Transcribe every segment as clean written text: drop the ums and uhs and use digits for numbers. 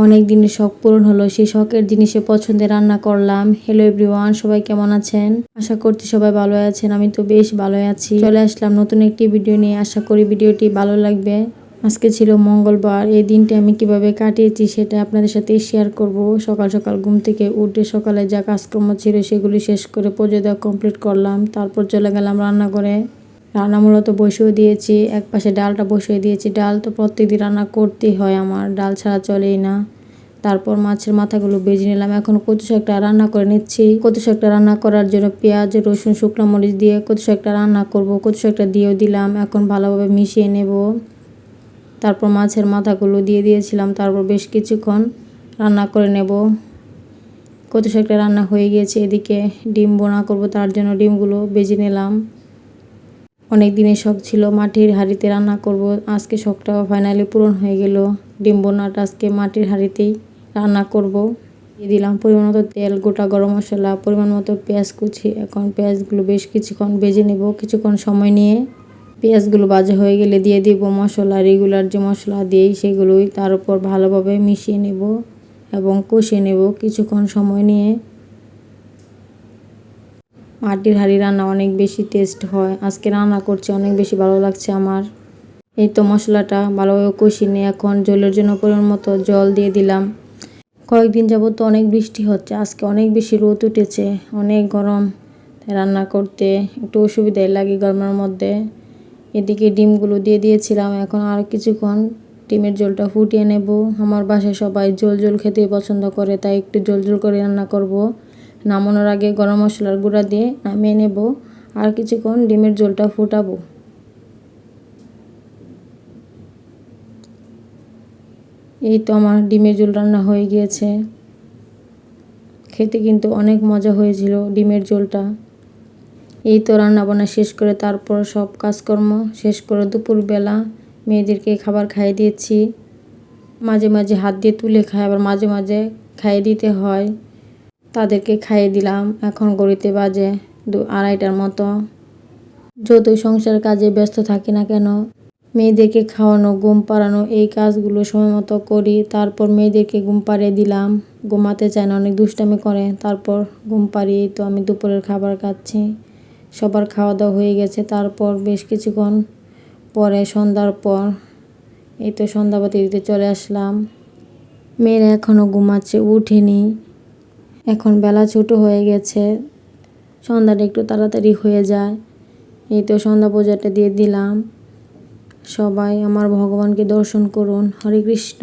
অনেক দিনের শখ পূরণ হলো। সেই শখের জিনিসে পছন্দের রান্না করলাম। হ্যালো এভরিওয়ান, সবাই কেমন আছেন? আশা করছি সবাই ভালো আছেন। আমি তো বেশ ভালোই আছি। চলে আসলাম নতুন একটি ভিডিও নিয়ে। আশা করি ভিডিওটি ভালো লাগবে। আজকে ছিল মঙ্গলবার। এই দিনটি আমি কিভাবে কাটিয়েছি সেটা আপনাদের সাথে শেয়ার করব। সকাল সকাল ঘুম থেকে উঠে সকালে যা কাজকর্ম ছিল সেগুলি শেষ করে পুজো দেওয়া কমপ্লিট করলাম। তারপর চলে গেলাম রান্নাঘরে। রান্না মূলত বসিয়ে দিয়েছি, এক পাশে ডালটা বসিয়ে দিয়েছি। ডাল তো প্রত্যেকদিন রান্না করতেই হয়, আমার ডাল ছাড়া চলেই না। তারপর মাছের মাথাগুলো ভেজে নিলাম। এখন কচু শাকটা রান্না করে নিচ্ছি। কচু শাকটা রান্না করার জন্য পেঁয়াজ, রসুন, শুকনো মরিচ দিয়ে কচু শাকটা রান্না করব। কচু শাকটা দিয়েও দিলাম, এখন ভালোভাবে মিশিয়ে নেব। তারপর মাছের মাথাগুলো দিয়ে দিয়েছিলাম। তারপর বেশ কিছুক্ষণ রান্না করে নেব। কচু শাকটা রান্না হয়ে গিয়েছে। এদিকে ডিম বোনা করব, তার জন্য ডিমগুলো ভেজে নিলাম। অনেক দিনের শখ ছিল মাটির হাঁড়িতে রান্না করব, আজকে শখটা ফাইনালি পূরণ হয়ে গেল। ডিম বোনাটা আজকে মাটির হাঁড়িতেই রান্না করব। দিয়ে দিলাম পরিমাণ মতো তেল, গোটা গরম মশলা, পরিমাণ মতো পেঁয়াজ কুচি। এখন পেঁয়াজগুলো বেশ কিছুক্ষণ ভেজে নেব। কিছুক্ষণ সময় নিয়ে পেঁয়াজগুলো ভাজা হয়ে গেলে দিয়ে দিব মশলা, রেগুলার যে মশলা দিই সেগুলোই। তার উপর ভালোভাবে মিশিয়ে নেব এবং কষিয়ে নেব কিছুক্ষণ সময় নিয়ে। মাটির হাঁড়ি রান্না অনেক বেশি টেস্ট হয়। আজকে রান্না করছি, অনেক বেশি ভালো লাগছে আমার। এই তো মশলাটা ভালোভাবে কষিয়ে নিয়ে এখন ঝোলের জন্য পরিমাণ মতো জল দিয়ে দিলাম। কয়েকদিন যাবত তো অনেক বৃষ্টি হচ্ছে, আজকে অনেক বেশি রোদ উঠেছে, অনেক গরম। রান্না করতে একটু অসুবিধাই লাগে গরমের মধ্যে। এদিকে ডিমগুলো দিয়ে দিয়েছিলাম। এখন আর কিছুক্ষণ ডিমের ঝোলটা ফুটিয়ে নেব। আমার বাসায় সবাই ঝোল ঝোল খেতে পছন্দ করে, তাই একটু ঝোল ঝোল করে রান্না করব। নামানোর আগে গরম মশলার গুঁড়া দিয়ে নামিয়ে নেব। আর কিছুক্ষণ ডিমের ঝোলটা ফুটাবো। এই তো আমার ডিমের ঝোল রান্না হয়ে গিয়েছে। খেতে কিন্তু অনেক মজা হয়েছিল ডিমের ঝোলটা। এই তো রান্না বান্না শেষ করে তারপর সব কাজকর্ম শেষ করে দুপুরবেলা মেয়েদেরকে খাবার খাইয়ে দিয়েছি। মাঝে মাঝে হাত দিয়ে তুলে খায়, আবার মাঝে মাঝে খাইয়ে দিতে হয়। তাদেরকে খাইয়ে দিলাম। এখন ঘড়িতে বাজে 2-2:30টার মতো। যতই সংসারের কাজে ব্যস্ত থাকি না কেন, মেয়েদেরকে খাওয়ানো, ঘুম পাড়ানো এই কাজগুলো সময় মতো করি। তারপর মেয়েদেরকে ঘুম পাড়িয়ে দিলাম। ঘুমাতে চায় না, অনেক দুষ্টামি করে। তারপর ঘুম পাড়িয়ে তো আমি দুপুরের খাবার খাচ্ছি। সবার খাওয়া দাওয়া হয়ে গেছে। তারপর বেশ কিছুক্ষণ পরে সন্ধ্যার পর এই তো সন্ধ্যাবাতি দিতে চলে আসলাম। মেয়েরা এখনও ঘুমাচ্ছে, উঠেনি। এখন বেলা ছোট হয়ে গেছে, সন্ধ্যাটা একটু তাড়াতাড়ি হয়ে যায়। এই তো সন্ধ্যা পূজাটা দিয়ে দিলাম। সবাই আমার ভগবানকে দর্শন করুন, হরে কৃষ্ণ।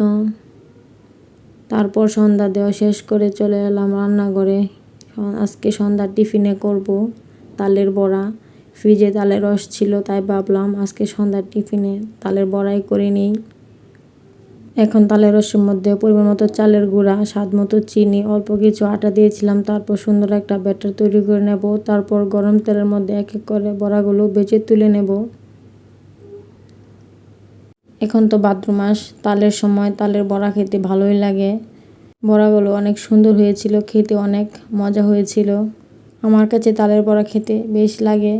তারপর সন্ধ্যা দেওয়া শেষ করে চলে এলাম রান্নাঘরে। আজকে সন্ধ্যার টিফিনে করব তালের বড়া। ফ্রিজে তালের রস ছিল, তাই ভাবলাম আজকে সন্ধ্যার টিফিনে তালের বড়াই করে নিই। এখন তালের রসের মধ্যে পরিমাণ মতো চালের গুঁড়া, স্বাদ মতো চিনি, অল্প কিছু আটা দিয়েছিলাম। তারপর সুন্দর একটা ব্যাটার তৈরি করে নেব। তারপর গরম তেলের মধ্যে এক এক করে বড়াগুলো ভেজে তুলে নেব। এখন তো ভাদ্র মাস, তালের সময়, তালের বড়া খেতে ভালোই লাগে। বড়াগুলো অনেক সুন্দর হয়েছিল, খেতে অনেক মজা হয়েছিল। আমার কাছে তালের বড়া খেতে বেশ লাগে।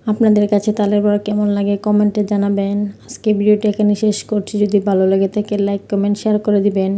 আপনাদের কাছে তালের বড়া কেমন লাগে কমেন্টে জানাবেন। আজকে ভিডিওটা এখানে শেষ করছি। যদি ভালো লাগে থাকে লাইক, কমেন্ট, শেয়ার করে দিবেন।